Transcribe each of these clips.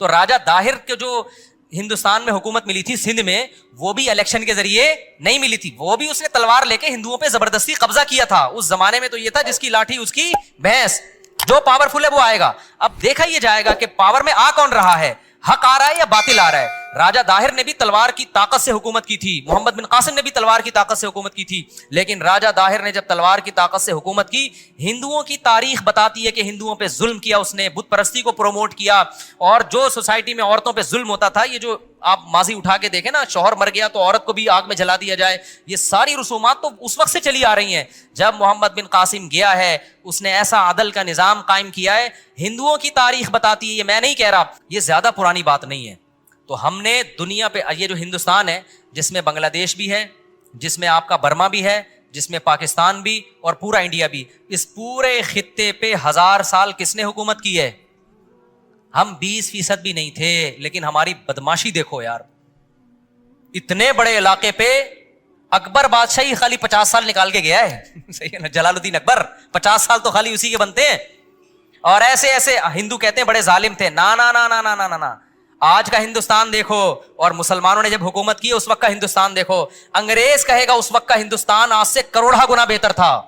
تو راجہ داہر کے جو ہندوستان میں حکومت ملی تھی سندھ میں، وہ بھی الیکشن کے ذریعے نہیں ملی تھی، وہ بھی اس نے تلوار لے کے ہندوؤں پہ زبردستی قبضہ کیا تھا. اس زمانے میں تو یہ تھا جس کی لاٹھی اس کی بھینس، جو پاورفل ہے وہ آئے گا. اب دیکھا یہ جائے گا کہ پاور میں آ کون رہا ہے، حق آ رہا ہے یا باطل آ رہا ہے. راجہ داہر نے بھی تلوار کی طاقت سے حکومت کی تھی، محمد بن قاسم نے بھی تلوار کی طاقت سے حکومت کی تھی، لیکن راجہ داہر نے جب تلوار کی طاقت سے حکومت کی، ہندوؤں کی تاریخ بتاتی ہے کہ ہندوؤں پہ ظلم کیا اس نے، بت پرستی کو پروموٹ کیا، اور جو سوسائٹی میں عورتوں پہ ظلم ہوتا تھا، یہ جو آپ ماضی اٹھا کے دیکھیں نا، شوہر مر گیا تو عورت کو بھی آگ میں جلا دیا جائے، یہ ساری رسومات تو اس وقت سے چلی آ رہی ہیں. جب محمد بن قاسم گیا ہے، اس نے ایسا عدل کا نظام قائم کیا ہے. ہندوؤں کی تاریخ بتاتی ہے، یہ میں نہیں کہہ رہا، یہ زیادہ پرانی بات نہیں ہے. تو ہم نے دنیا پہ یہ جو ہندوستان ہے، جس میں بنگلہ دیش بھی ہے، جس میں آپ کا برما بھی ہے، جس میں پاکستان بھی اور پورا انڈیا بھی، اس پورے خطے پہ 1000 سال کس نے حکومت کی ہے؟ ہم 20% بھی نہیں تھے، لیکن ہماری بدماشی دیکھو یار. اتنے بڑے علاقے پہ اکبر بادشاہ ہی خالی 50 سال نکال کے گیا ہے. صحیح ہے نا، جلال الدین اکبر 50 سال تو خالی اسی کے بنتے ہیں. اور ایسے ایسے ہندو کہتے ہیں بڑے ظالم تھے، نا نا نا نا نا نا نا. آج کا ہندوستان دیکھو، اور مسلمانوں نے جب حکومت کی اس وقت کا ہندوستان دیکھو. انگریز کہے گا اس وقت کا ہندوستان آج سے کروڑا گنا بہتر تھا.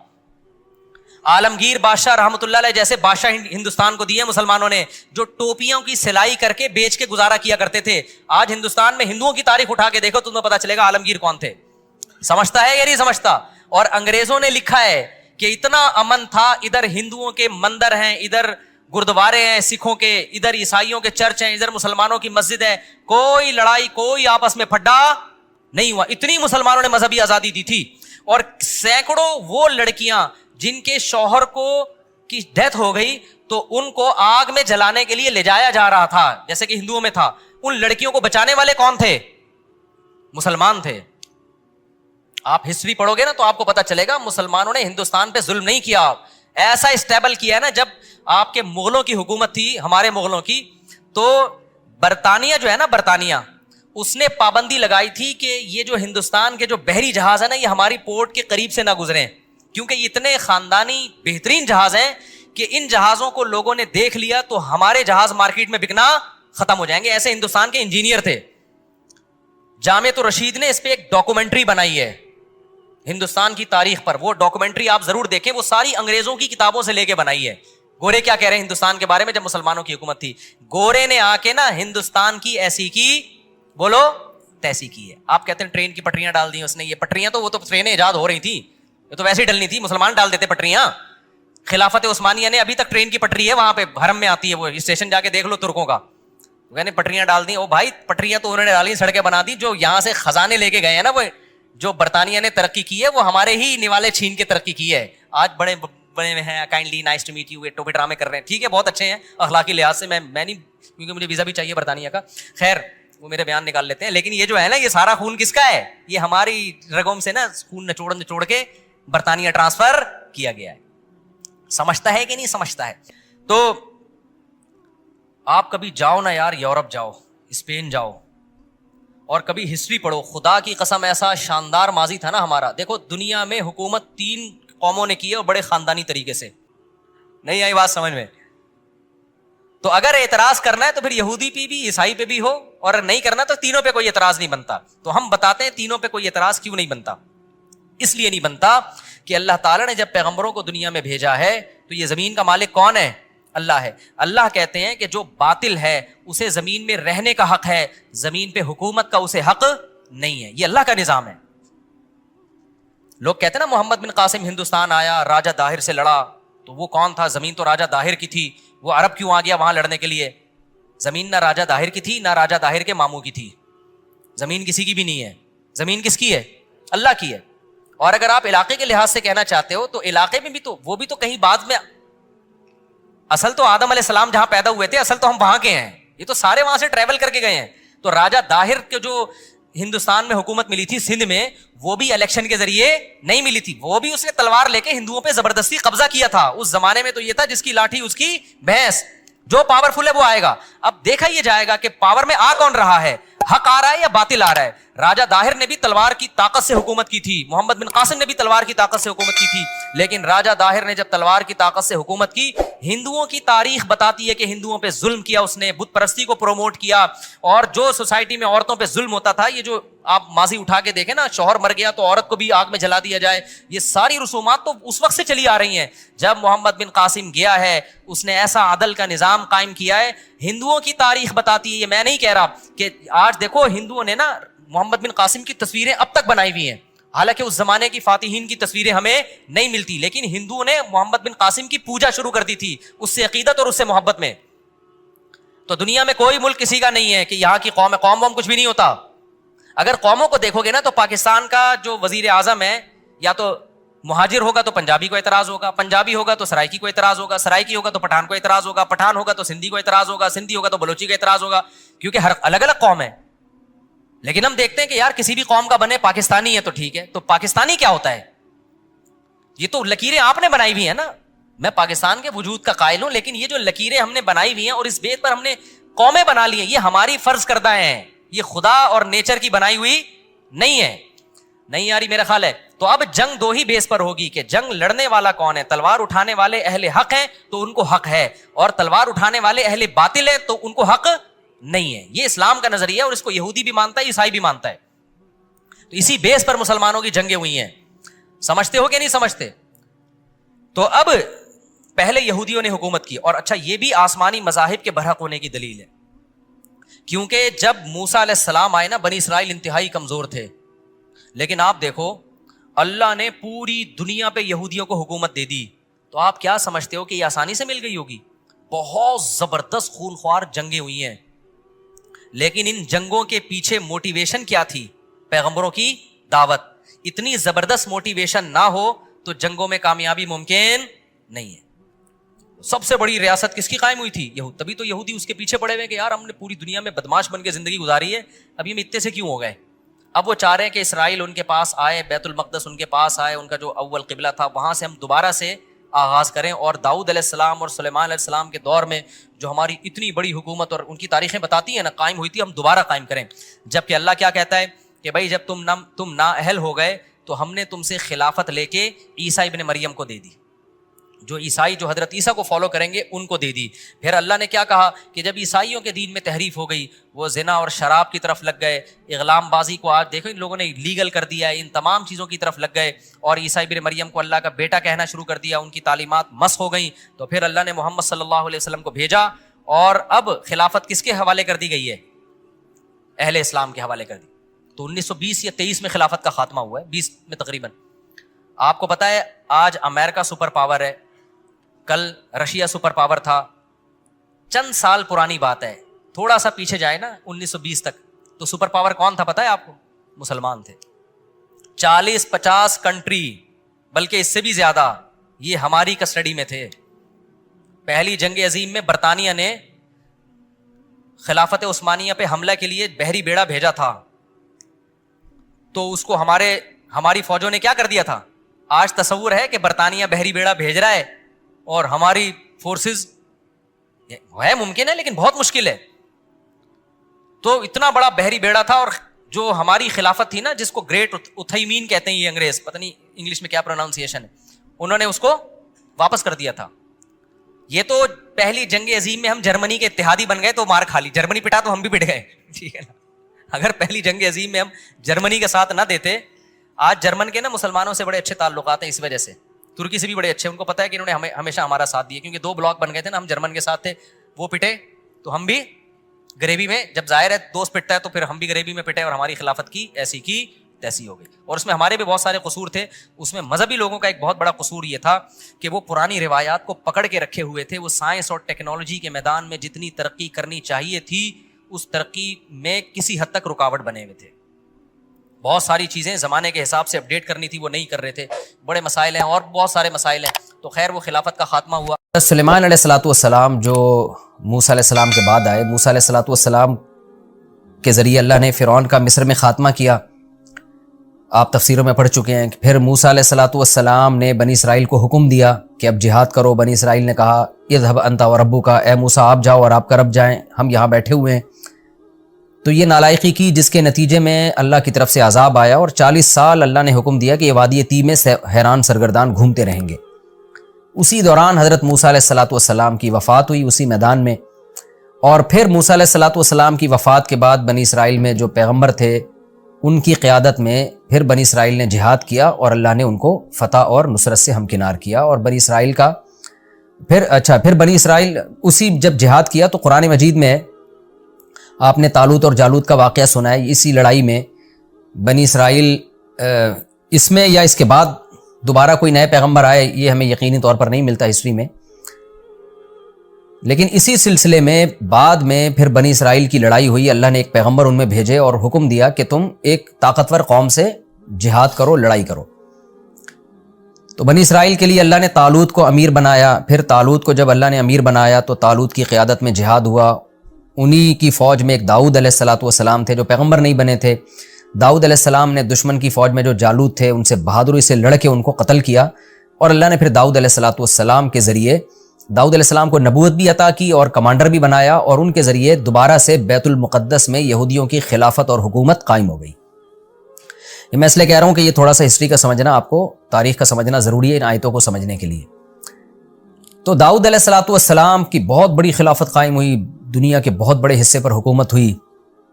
عالمگیر بادشاہ رحمۃ اللہ علیہ جیسے بادشاہ ہندوستان کو دیے مسلمانوں نے، جو ٹوپیوں کی سلائی کر کے بیچ کے گزارا کیا کرتے تھے. آج ہندوستان میں ہندوؤں کی تاریخ اٹھا کے دیکھو، تمہیں پتا چلے گا عالمگیر کون تھے. سمجھتا ہے یا نہیں سمجھتا؟ اور انگریزوں نے لکھا ہے کہ اتنا امن تھا، ادھر ہندوؤں کے مندر ہیں، ادھر گردوارے ہیں سکھوں کے، ادھر عیسائیوں کے چرچ ہیں، ادھر مسلمانوں کی مسجد ہے، کوئی لڑائی، کوئی آپس میں پھڈا نہیں ہوا. اتنی مسلمانوں نے مذہبی آزادی دی تھی. اور سینکڑوں وہ لڑکیاں جن کے شوہر کو کی ڈیتھ ہو گئی تو ان کو آگ میں جلانے کے لیے لے جایا جا رہا تھا، جیسے کہ ہندوؤں میں تھا. ان لڑکیوں کو بچانے والے کون تھے؟ مسلمان تھے. آپ ہسٹری پڑھو گے نا تو آپ کو پتا چلے گا مسلمانوں نے ہندوستان پہ ظلم نہیں کیا. ایسا اسٹیبل کیا ہے نا، جب آپ کے مغلوں کی حکومت تھی، ہمارے مغلوں کی، تو برطانیہ جو ہے نا، برطانیہ اس نے پابندی لگائی تھی کہ یہ جو ہندوستان کے جو بحری جہاز ہیں نا، یہ ہماری پورٹ کے قریب سے نہ گزریں، کیونکہ یہ اتنے خاندانی بہترین جہاز ہیں کہ ان جہازوں کو لوگوں نے دیکھ لیا تو ہمارے جہاز مارکیٹ میں بکنا ختم ہو جائیں گے. ایسے ہندوستان کے انجینئر تھے. جامعۃ الرشید نے اس پہ ایک ڈاکومنٹری بنائی ہے ہندوستان کی تاریخ پر. وہ ڈاکومنٹری آپ ضرور دیکھیں، وہ ساری انگریزوں کی کتابوں سے لے کے بنائی ہے. گورے کیا کہہ رہے ہیں ہندوستان کے بارے میں جب مسلمانوں کی حکومت تھی. گورے نے آ کے نا ہندوستان کی ایسی کی، بولو تیسی کی ہے. آپ کہتے ہیں ٹرین کی پٹریاں ڈال دی اس نے. یہ پٹریاں تو وہ تو ٹرینیں ایجاد ہو رہی تھی، یہ تو ویسے ہی ڈلنی تھی، مسلمان ڈال دیتے پٹریاں. خلافت عثمانیہ نے ابھی تک ٹرین کی پٹری ہے وہاں پہ حرم میں آتی ہے، وہ اسٹیشن جا کے دیکھ لو ترکوں کا. میں نے پٹریاں ڈال دی. او بھائی پٹریاں تو انہوں نے ڈالی، سڑکیں بنا دی. جو یہاں سے خزانے لے کے گئے ہیں نا، وہ جو برطانیہ نے ترقی کی ہے، وہ ہمارے ہی نوالے چھین کے ترقی کی ہے. آج بڑے بڑے میں ہیں، kindly nice to meet you, یہ ٹوپی ڈرامے کر رہے ہیں. ٹھیک ہے، بہت اچھے ہیں اخلاقی لحاظ سے. میں نہیں، کیونکہ مجھے ویزا بھی چاہیے برطانیہ کا. خیر وہ میرے بیان نکال لیتے ہیں. لیکن یہ جو ہے نا، یہ سارا خون کس کا ہے؟ یہ ہماری رگوں سے نا خون نچوڑ کے برطانیہ ٹرانسفر کیا گیا ہے. سمجھتا ہے کہ نہیں سمجھتا ہے؟ تو آپ کبھی جاؤ نا یار، یورپ جاؤ، اسپین جاؤ، اور کبھی ہسٹری پڑھو. خدا کی قسم ایسا شاندار ماضی تھا نا ہمارا. دیکھو دنیا میں حکومت 3 قوموں نے کی ہے، اور بڑے خاندانی طریقے سے. نہیں آئی بات سمجھ میں؟ تو اگر اعتراض کرنا ہے تو پھر یہودی پہ بھی، عیسائی پہ بھی ہو، اور نہیں کرنا تو تینوں پہ کوئی اعتراض نہیں بنتا. تو ہم بتاتے ہیں تینوں پہ کوئی اعتراض کیوں نہیں بنتا. اس لیے نہیں بنتا کہ اللہ تعالیٰ نے جب پیغمبروں کو دنیا میں بھیجا ہے تو یہ زمین کا مالک کون ہے؟ اللہ ہے. اللہ کہتے ہیں کہ جو باطل ہے اسے زمین میں رہنے کا حق ہے، زمین پہ حکومت کا اسے حق نہیں ہے. یہ اللہ کا نظام ہے. لوگ کہتے ہیں نا محمد بن قاسم ہندوستان آیا، راجہ داہر سے لڑا. تو وہ کون تھا؟ زمین تو راجہ داہر کی تھی. وہ عرب کیوں آ گیا وہاں لڑنے کے لیے؟ زمین نہ راجہ داہر کی تھی، نہ راجہ داہر کے ماموں کی تھی. زمین کسی کی بھی نہیں ہے. زمین کس کی ہے؟ اللہ کی ہے. اور اگر آپ علاقے کے لحاظ سے کہنا چاہتے ہو تو علاقے میں بھی تو وہ بھی تو کہیں بعد میں، اصل تو آدم علیہ السلام جہاں پیدا ہوئے تھے، اصل تو ہم وہاں کے ہیں. یہ تو سارے وہاں سے ٹریول کر کے گئے ہیں. تو راجہ داہر کے جو ہندوستان میں حکومت ملی تھی سندھ میں، وہ بھی الیکشن کے ذریعے نہیں ملی تھی. وہ بھی اس نے تلوار لے کے ہندوؤں پہ زبردستی قبضہ کیا تھا. اس زمانے میں تو یہ تھا جس کی لاٹھی اس کی بھینس، جو پاورفل ہے وہ آئے گا. اب دیکھا یہ جائے گا کہ پاور میں آ کون رہا ہے، حق آ رہا ہے یا باطل آ رہا ہے. راجہ داہر نے بھی تلوار کی طاقت سے حکومت کی تھی, محمد بن قاسم نے بھی تلوار کی طاقت سے حکومت کی تھی, لیکن راجہ داہر نے جب تلوار کی طاقت سے حکومت کی, ہندوؤں کی تاریخ بتاتی ہے کہ ہندوؤں پہ ظلم کیا اس نے, بت پرستی کو پروموٹ کیا, اور جو سوسائٹی میں عورتوں پہ ظلم ہوتا تھا, یہ جو آپ ماضی اٹھا کے دیکھیں نا, شوہر مر گیا تو عورت کو بھی آگ میں جلا دیا جائے, یہ ساری رسومات تو اس وقت سے چلی آ رہی ہیں. جب محمد بن قاسم گیا ہے, اس نے ایسا عدل کا نظام قائم کیا ہے. ہندوؤں کی تاریخ بتاتی ہے, یہ میں نہیں کہہ رہا, کہ آج دیکھو ہندوؤں نے نا محمد بن قاسم کی تصویریں اب تک بنائی ہوئی ہیں, حالانکہ اس زمانے کی فاتحین کی تصویریں ہمیں نہیں ملتی, لیکن ہندوؤں نے محمد بن قاسم کی پوجا شروع کر دی تھی, اس سے عقیدت اور اس سے محبت میں. تو دنیا میں کوئی ملک کسی کا نہیں ہے کہ یہاں کی قوم ہے, قوم ووم کچھ بھی نہیں ہوتا. اگر قوموں کو دیکھو گے نا, تو پاکستان کا جو وزیر اعظم ہے, یا تو مہاجر ہوگا تو پنجابی کو اعتراض ہوگا, پنجابی ہوگا تو سرائکی کو اعتراض ہوگا, سرائکی ہوگا تو پٹھان کو اعتراض ہوگا, پٹھان ہوگا تو سندھی کو اعتراض ہوگا, سندھی ہوگا تو بلوچی کو اعتراض ہوگا, کیونکہ ہر الگ الگ قوم ہے. لیکن ہم دیکھتے ہیں کہ یار کسی بھی قوم کا بنے پاکستانی ہے تو ٹھیک ہے. تو پاکستانی کیا ہوتا ہے؟ یہ تو لکیریں آپ نے بنائی ہوئی ہیں نا. میں پاکستان کے وجود کا قائل ہوں, لیکن یہ جو لکیریں ہم نے بنائی ہوئی ہیں اور اس بیس پر ہم نے قومیں بنا لی ہیں, یہ ہماری فرض کردہ ہیں, یہ خدا اور نیچر کی بنائی ہوئی نہیں ہے. نہیں آ رہی میرا خیال ہے. تو اب جنگ دو ہی بیس پر ہوگی کہ جنگ لڑنے والا کون ہے. تلوار اٹھانے والے اہل حق ہیں تو ان کو حق ہے, اور تلوار اٹھانے والے اہل باطل ہیں تو ان کو حق نہیں ہے. یہ اسلام کا نظریہ ہے, اور اس کو یہودی بھی مانتا ہے, عیسائی بھی مانتا ہے. تو اسی بیس پر مسلمانوں کی جنگیں ہوئی ہیں. سمجھتے ہو کہ نہیں سمجھتے؟ تو اب پہلے یہودیوں نے حکومت کی, اور اچھا یہ بھی آسمانی مذاہب کے برحق ہونے کی دلیل ہے, کیونکہ جب موسیٰ علیہ السلام آئے نا, بنی اسرائیل انتہائی کمزور تھے, لیکن آپ دیکھو اللہ نے پوری دنیا پہ یہودیوں کو حکومت دے دی. تو آپ کیا سمجھتے ہو کہ یہ آسانی سے مل گئی ہوگی؟ بہت زبردست خونخوار جنگیں ہوئی ہیں, لیکن ان جنگوں کے پیچھے موٹیویشن کیا تھی؟ پیغمبروں کی دعوت. اتنی زبردست موٹیویشن نہ ہو تو جنگوں میں کامیابی ممکن نہیں ہے. سب سے بڑی ریاست کس کی قائم ہوئی تھی؟ یہود. تبھی تو یہودی اس کے پیچھے پڑے ہوئے کہ یار ہم نے پوری دنیا میں بدماش بن کے زندگی گزاری ہے, ابھی ہم اتنے سے کیوں ہو گئے؟ اب وہ چاہ رہے ہیں کہ اسرائیل ان کے پاس آئے, بیت المقدس ان کے پاس آئے, ان کا جو اول قبلہ تھا وہاں سے ہم دوبارہ سے آغاز کریں, اور داؤد علیہ السلام اور سلیمان علیہ السلام کے دور میں جو ہماری اتنی بڑی حکومت اور ان کی تاریخیں بتاتی ہیں نا قائم ہوئی تھی, ہم دوبارہ قائم کریں. جبکہ اللہ کیا کہتا ہے کہ بھائی جب تم نااہل ہو گئے تو ہم نے تم سے خلافت لے کے عیسیٰ ابن مریم کو دے دی, جو عیسائی جو حضرت عیسیٰ کو فالو کریں گے ان کو دے دی. پھر اللہ نے کیا کہا کہ جب عیسائیوں کے دین میں تحریف ہو گئی, وہ زنا اور شراب کی طرف لگ گئے, اغلام بازی کو آج دیکھو ان لوگوں نے لیگل کر دیا ہے, ان تمام چیزوں کی طرف لگ گئے, اور عیسیٰ ابن مریم کو اللہ کا بیٹا کہنا شروع کر دیا, ان کی تعلیمات مسخ ہو گئیں. تو پھر اللہ نے محمد صلی اللہ علیہ وسلم کو بھیجا, اور اب خلافت کس کے حوالے کر دی گئی ہے؟ اہل اسلام کے حوالے کر دی. تو 1920 یا 23 میں خلافت کا خاتمہ ہوا ہے, 20 میں تقریباً. آپ کو پتا ہے آج امریکہ سپر پاور ہے, کل رشیا سپر پاور تھا. چند سال پرانی بات ہے, تھوڑا سا پیچھے جائے نا 1920 تک, تو سپر پاور کون تھا پتا ہے آپ کو؟ مسلمان تھے. 40-50 کنٹری, بلکہ اس سے بھی زیادہ, یہ ہماری کسٹڈی میں تھے. پہلی جنگ عظیم میں برطانیہ نے خلافت عثمانیہ پہ حملہ کے لیے بحری بیڑا بھیجا تھا, تو اس کو ہماری فوجوں نے کیا کر دیا تھا؟ آج تصور ہے کہ برطانیہ بحری بیڑا بھیج رہا ہے اور ہماری فورسز, ہے ممکن ہے لیکن بہت مشکل ہے. تو اتنا بڑا بحری بیڑا تھا, اور جو ہماری خلافت تھی نا, جس کو گریٹ اتھیمین کہتے ہیں یہ انگریز, پتہ نہیں انگلش میں کیا پروناؤنسیشن ہے, انہوں نے اس کو واپس کر دیا تھا. یہ تو پہلی جنگ عظیم میں ہم جرمنی کے اتحادی بن گئے تو مار کھا لی, جرمنی پٹا تو ہم بھی پٹ گئے, ٹھیک ہے نا. اگر پہلی جنگ عظیم میں ہم جرمنی کا ساتھ نہ دیتے, آج جرمن کے نا مسلمانوں سے بڑے اچھے تعلقات ہیں اس وجہ سے, ترکی سے بھی بڑے اچھے, ان کو پتا ہے کہ انہوں نے ہمیشہ ہمارا ساتھ دیا, کیونکہ 2 بلاک بن گئے تھے نا, ہم جرمن کے ساتھ تھے, وہ پٹے تو ہم بھی گریبی میں, جب ظاہر ہے دوست پٹتا ہے تو پھر ہم بھی گریبی میں پٹے, اور ہماری خلافت کی ایسی کی تیسی ہو گئی. اور اس میں ہمارے بھی بہت سارے قصور تھے. اس میں مذہبی لوگوں کا ایک بہت بڑا قصور یہ تھا کہ وہ پرانی روایات کو پکڑ کے رکھے ہوئے تھے. وہ سائنس اور ٹیکنالوجی کے میدان میں جتنی ترقی کرنی چاہیے تھی, اس ترقی میں کسی حد تک رکاوٹ بنے ہوئے تھے. بہت ساری چیزیں زمانے کے حساب سے اپڈیٹ کرنی تھی, وہ نہیں کر رہے تھے. بڑے مسائل ہیں, اور بہت سارے مسائل ہیں. تو خیر وہ خلافت کا خاتمہ ہوا. سلیمان علیہ الصلوۃ والسلام جو موسیٰ علیہ السلام کے بعد آئے, موسیٰ علیہ الصلوۃ والسلام کے ذریعے اللہ نے فرعون کا مصر میں خاتمہ کیا. آپ تفسیروں میں پڑھ چکے ہیں. پھر موسیٰ علیہ الصلوۃ والسلام نے بنی اسرائیل کو حکم دیا کہ اب جہاد کرو. بنی اسرائیل نے کہا اذهب انت وربک, اے موسیٰ آپ جاؤ اور آپ کا رب جائیں, ہم یہاں بیٹھے ہوئے ہیں. تو یہ نالائقی کی جس کے نتیجے میں اللہ کی طرف سے عذاب آیا، اور 40 سال اللہ نے حکم دیا کہ یہ وادی طی میں حیران سرگردان گھومتے رہیں گے۔ اسی دوران حضرت موسیٰ علیہ السلام کی وفات ہوئی اسی میدان میں، اور پھر موسیٰ علیہ السلام کی وفات کے بعد بنی اسرائیل میں جو پیغمبر تھے ان کی قیادت میں پھر بنی اسرائیل نے جہاد کیا، اور اللہ نے ان کو فتح اور نصرت سے ہمکنار کیا۔ اور بنی اسرائیل کا پھر بنی اسرائیل اسی جب جہاد کیا تو قرآن مجید میں آپ نے طالوت اور جالوت کا واقعہ سنا ہے۔ اسی لڑائی میں بنی اسرائیل اس میں یا اس کے بعد دوبارہ کوئی نئے پیغمبر آئے یہ ہمیں یقینی طور پر نہیں ملتا ہسٹری میں، لیکن اسی سلسلے میں بعد میں پھر بنی اسرائیل کی لڑائی ہوئی، اللہ نے ایک پیغمبر ان میں بھیجے اور حکم دیا کہ تم ایک طاقتور قوم سے جہاد کرو، لڑائی کرو۔ تو بنی اسرائیل کے لیے اللہ نے طالوت کو امیر بنایا۔ پھر طالوت کو جب اللہ نے امیر بنایا تو طالوت کی قیادت میں جہاد ہوا۔ انہی کی فوج میں ایک داؤد علیہ السلام تھے جو پیغمبر نہیں بنے تھے۔ داؤد علیہ السلام نے دشمن کی فوج میں جو جالوت تھے ان سے بہادری سے لڑ کے ان کو قتل کیا، اور اللہ نے پھر داؤد علیہ السلام کے ذریعے داؤد علیہ السلام کو نبوت بھی عطا کی اور کمانڈر بھی بنایا، اور ان کے ذریعے دوبارہ سے بیت المقدس میں یہودیوں کی خلافت اور حکومت قائم ہو گئی۔ یہ میں اس لیے کہہ رہا ہوں کہ یہ تھوڑا سا ہسٹری کا سمجھنا، آپ کو تاریخ کا سمجھنا ضروری ہے ان آیتوں کو سمجھنے کے لیے۔ تو داؤد علیہ السلام کی بہت بڑی خلافت قائم ہوئی، دنیا کے بہت بڑے حصے پر حکومت ہوئی۔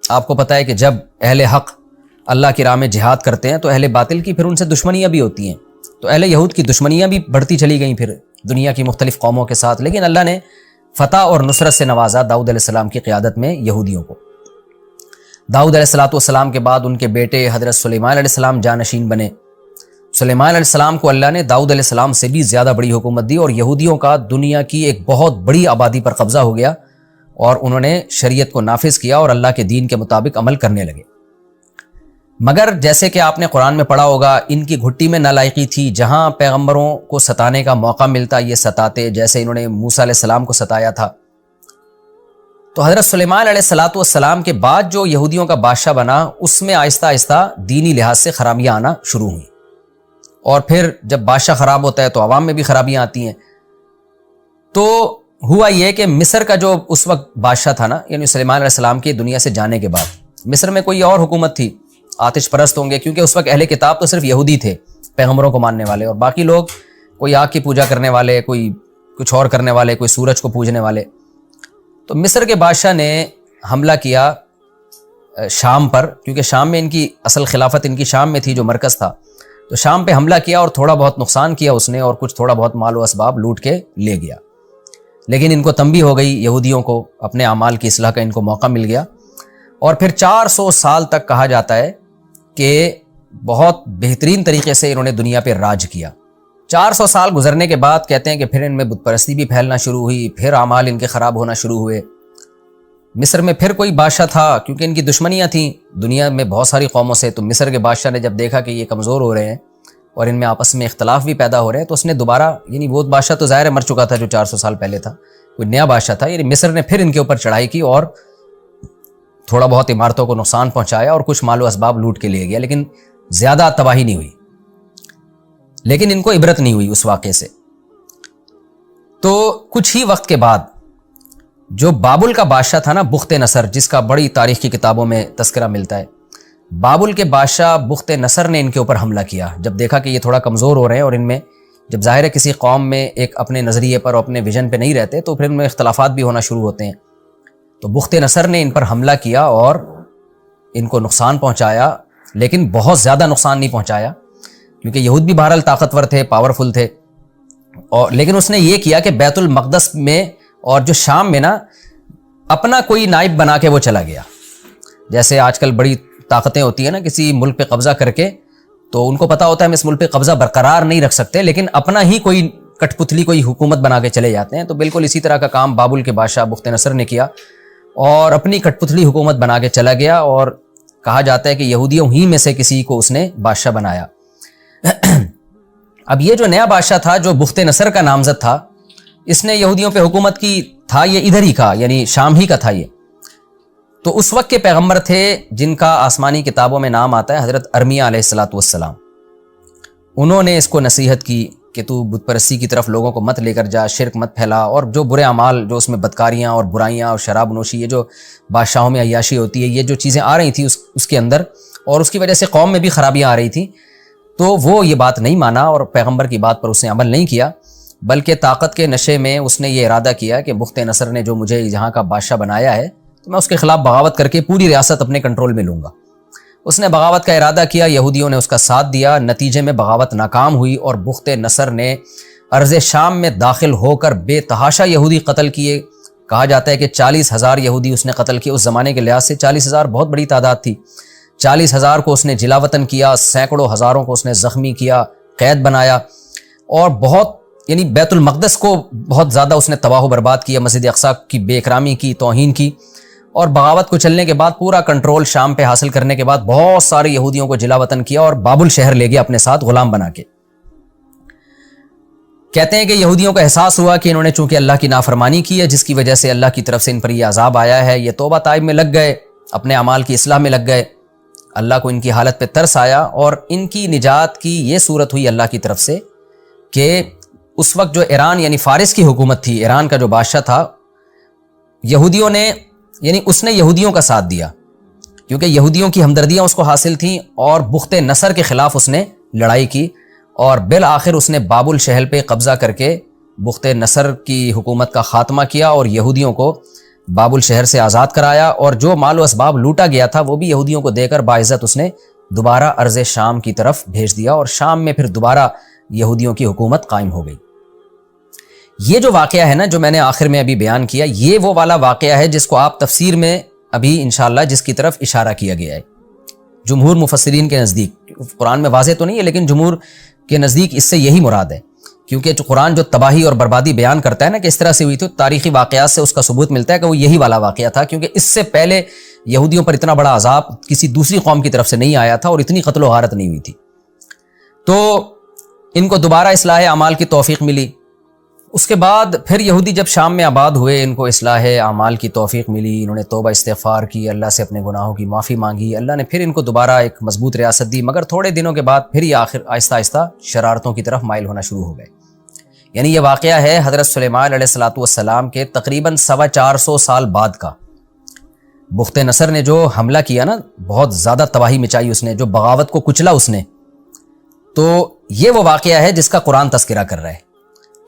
آپ کو پتہ ہے کہ جب اہل حق اللہ کی راہ میں جہاد کرتے ہیں تو اہل باطل کی پھر ان سے دشمنیاں بھی ہوتی ہیں، تو اہل یہود کی دشمنیاں بھی بڑھتی چلی گئیں پھر دنیا کی مختلف قوموں کے ساتھ، لیکن اللہ نے فتح اور نصرت سے نوازا داؤد علیہ السلام کی قیادت میں یہودیوں کو۔ داؤد علیہ السلام کے بعد ان کے بیٹے حضرت سلیمان علیہ السلام جانشین بنے۔ سلیمان علیہ السلام کو اللہ نے داؤد علیہ السلام سے بھی زیادہ بڑی حکومت دی، اور یہودیوں کا دنیا کی ایک بہت بڑی آبادی پر قبضہ ہو گیا، اور انہوں نے شریعت کو نافذ کیا اور اللہ کے دین کے مطابق عمل کرنے لگے۔ مگر جیسے کہ آپ نے قرآن میں پڑھا ہوگا، ان کی گھٹی میں نالائقی تھی، جہاں پیغمبروں کو ستانے کا موقع ملتا یہ ستاتے، جیسے انہوں نے موسیٰ علیہ السلام کو ستایا تھا۔ تو حضرت سلیمان علیہ السلام کے بعد جو یہودیوں کا بادشاہ بنا، اس میں آہستہ آہستہ دینی لحاظ سے خرابیاں آنا شروع ہوئیں، اور پھر جب بادشاہ خراب ہوتا ہے تو عوام میں بھی خرابیاں آتی ہیں۔ تو ہوا یہ کہ مصر کا جو اس وقت بادشاہ تھا نا، یعنی سلیمان علیہ السلام کے دنیا سے جانے کے بعد مصر میں کوئی اور حکومت تھی، آتش پرست ہوں گے، کیونکہ اس وقت اہل کتاب تو صرف یہودی تھے پیغمبروں کو ماننے والے، اور باقی لوگ کوئی آگ کی پوجا کرنے والے، کوئی کچھ اور کرنے والے، کوئی سورج کو پوجنے والے۔ تو مصر کے بادشاہ نے حملہ کیا شام پر، کیونکہ شام میں ان کی اصل خلافت ان کی شام میں تھی جو مرکز تھا، تو شام پہ حملہ کیا اور تھوڑا بہت نقصان کیا اس نے، اور کچھ تھوڑا بہت مال و اسباب لوٹ کے لے گیا۔ لیکن ان کو تنبیہ ہو گئی، یہودیوں کو اپنے اعمال کی اصلاح کا ان کو موقع مل گیا، اور پھر 400 سال تک کہا جاتا ہے کہ بہت بہترین طریقے سے انہوں نے دنیا پہ راج کیا۔ 400 سال گزرنے کے بعد کہتے ہیں کہ پھر ان میں بت پرستی بھی پھیلنا شروع ہوئی، پھر اعمال ان کے خراب ہونا شروع ہوئے۔ مصر میں پھر کوئی بادشاہ تھا، کیونکہ ان کی دشمنیاں تھیں دنیا میں بہت ساری قوموں سے، تو مصر کے بادشاہ نے جب دیکھا کہ یہ کمزور ہو رہے ہیں اور ان میں آپس میں اختلاف بھی پیدا ہو رہے ہیں، تو اس نے دوبارہ، یعنی وہ بادشاہ تو ظاہر ہے مر چکا تھا جو 400 سال پہلے تھا، کوئی نیا بادشاہ تھا، یعنی مصر نے پھر ان کے اوپر چڑھائی کی اور تھوڑا بہت عمارتوں کو نقصان پہنچایا اور کچھ مال و اسباب لوٹ کے لے گیا، لیکن زیادہ تباہی نہیں ہوئی، لیکن ان کو عبرت نہیں ہوئی اس واقعے سے۔ تو کچھ ہی وقت کے بعد جو بابل کا بادشاہ تھا نا، بخت نصر، جس کا بڑی تاریخ کی کتابوں میں تذکرہ ملتا ہے، بابل کے بادشاہ بخت نصر نے ان کے اوپر حملہ کیا۔ جب دیکھا کہ یہ تھوڑا کمزور ہو رہے ہیں اور ان میں جب ظاہر ہے کسی قوم میں ایک اپنے نظریے پر اور اپنے ویژن پہ نہیں رہتے تو پھر ان میں اختلافات بھی ہونا شروع ہوتے ہیں، تو بخت نصر نے ان پر حملہ کیا اور ان کو نقصان پہنچایا، لیکن بہت زیادہ نقصان نہیں پہنچایا، کیونکہ یہود بھی بہرحال طاقتور تھے، پاورفل تھے، اور لیکن اس نے یہ کیا کہ بیت المقدس میں اور جو شام میں نا اپنا کوئی نائب بنا کے وہ چلا گیا۔ جیسے آج کل بڑی طاقتیں ہوتی ہیں نا، کسی ملک پہ قبضہ کر کے، تو ان کو پتا ہوتا ہے ہم اس ملک پہ قبضہ برقرار نہیں رکھ سکتے، لیکن اپنا ہی کوئی کٹ پتلی کوئی حکومت بنا کے چلے جاتے ہیں۔ تو بالکل اسی طرح کا کام بابل کے بادشاہ بخت نصر نے کیا اور اپنی کٹ پتلی حکومت بنا کے چلا گیا، اور کہا جاتا ہے کہ یہودیوں ہی میں سے کسی کو اس نے بادشاہ بنایا۔ اب یہ جو نیا بادشاہ تھا جو بخت نصر کا نامزد تھا، اس نے یہودیوں پہ حکومت کی، تھا یہ ادھر ہی کا، یعنی شام ہی کا تھا یہ۔ تو اس وقت کے پیغمبر تھے جن کا آسمانی کتابوں میں نام آتا ہے حضرت ارمیہ علیہ السلام۔ انہوں نے اس کو نصیحت کی کہ تو بت پرستی کی طرف لوگوں کو مت لے کر جا، شرک مت پھیلا، اور جو برے اعمال جو اس میں بدکاریاں اور برائیاں اور شراب نوشی، یہ جو بادشاہوں میں عیاشی ہوتی ہے، یہ جو چیزیں آ رہی تھیں اس کے اندر، اور اس کی وجہ سے قوم میں بھی خرابیاں آ رہی تھیں، تو وہ یہ بات نہیں مانا اور پیغمبر کی بات پر اس نے عمل نہیں کیا، بلکہ طاقت کے نشے میں اس نے یہ ارادہ کیا کہ بخت نصر نے جو مجھے یہاں کا بادشاہ بنایا ہے تو میں اس کے خلاف بغاوت کر کے پوری ریاست اپنے کنٹرول میں لوں گا۔ اس نے بغاوت کا ارادہ کیا، یہودیوں نے اس کا ساتھ دیا، نتیجے میں بغاوت ناکام ہوئی اور بخت نصر نے ارض شام میں داخل ہو کر بے تحاشا یہودی قتل کیے۔ کہا جاتا ہے کہ 40,000 یہودی اس نے قتل کیے۔ اس زمانے کے لحاظ سے 40,000 بہت بڑی تعداد تھی۔ 40,000 کو اس نے جلا وطن کیا، سینکڑوں ہزاروں کو اس نے زخمی کیا، قید بنایا، اور بہت یعنی بیت المقدس کو بہت زیادہ اس نے تباہ و برباد کیا، مسجد اقصیٰ کی بے اکرامی کی، توہین کی، اور بغاوت کو چلنے کے بعد پورا کنٹرول شام پہ حاصل کرنے کے بعد بہت سارے یہودیوں کو جلا وطن کیا اور بابل شہر لے گیا اپنے ساتھ غلام بنا کے۔ کہتے ہیں کہ یہودیوں کا احساس ہوا کہ انہوں نے چونکہ اللہ کی نافرمانی کی ہے، جس کی وجہ سے اللہ کی طرف سے ان پر یہ عذاب آیا ہے، یہ توبہ طائب میں لگ گئے، اپنے اعمال کی اصلاح میں لگ گئے، اللہ کو ان کی حالت پہ ترس آیا، اور ان کی نجات کی یہ صورت ہوئی اللہ کی طرف سے کہ اس وقت جو ایران یعنی فارس کی حکومت تھی، ایران کا جو بادشاہ تھا، یہودیوں نے یعنی اس نے یہودیوں کا ساتھ دیا، کیونکہ یہودیوں کی ہمدردیاں اس کو حاصل تھیں، اور بخت نصر کے خلاف اس نے لڑائی کی، اور بالآخر اس نے بابل شہر پہ قبضہ کر کے بخت نصر کی حکومت کا خاتمہ کیا اور یہودیوں کو بابل شہر سے آزاد کرایا، اور جو مال و اسباب لوٹا گیا تھا وہ بھی یہودیوں کو دے کر باعزت اس نے دوبارہ ارض شام کی طرف بھیج دیا، اور شام میں پھر دوبارہ یہودیوں کی حکومت قائم ہو گئی۔ یہ جو واقعہ ہے نا جو میں نے آخر میں ابھی بیان کیا، یہ وہ والا واقعہ ہے جس کو آپ تفسیر میں ابھی انشاءاللہ جس کی طرف اشارہ کیا گیا ہے۔ جمہور مفسرین کے نزدیک، قرآن میں واضح تو نہیں ہے لیکن جمہور کے نزدیک اس سے یہی مراد ہے، کیونکہ جو قرآن جو تباہی اور بربادی بیان کرتا ہے نا کہ اس طرح سے ہوئی تھی، تاریخی واقعات سے اس کا ثبوت ملتا ہے کہ وہ یہی والا واقعہ تھا، کیونکہ اس سے پہلے یہودیوں پر اتنا بڑا عذاب کسی دوسری قوم کی طرف سے نہیں آیا تھا اور اتنی قتل و غارت نہیں ہوئی تھی۔ تو ان کو دوبارہ اصلاح اعمال کی توفیق ملی۔ اس کے بعد پھر یہودی جب شام میں آباد ہوئے، ان کو اصلاح اعمال کی توفیق ملی، انہوں نے توبہ استغفار کی، اللہ سے اپنے گناہوں کی معافی مانگی، اللہ نے پھر ان کو دوبارہ ایک مضبوط ریاست دی، مگر تھوڑے دنوں کے بعد پھر یہ آہستہ آہستہ شرارتوں کی طرف مائل ہونا شروع ہو گئے۔ یعنی یہ واقعہ ہے حضرت سلیمان علیہ السلام کے تقریباً 425 سال بعد کا۔ بخت نصر نے جو حملہ کیا نا، بہت زیادہ تباہی مچائی اس نے، جو بغاوت کو کچلا اس نے، تو یہ وہ واقعہ ہے جس کا قرآن تذکرہ کر رہا ہے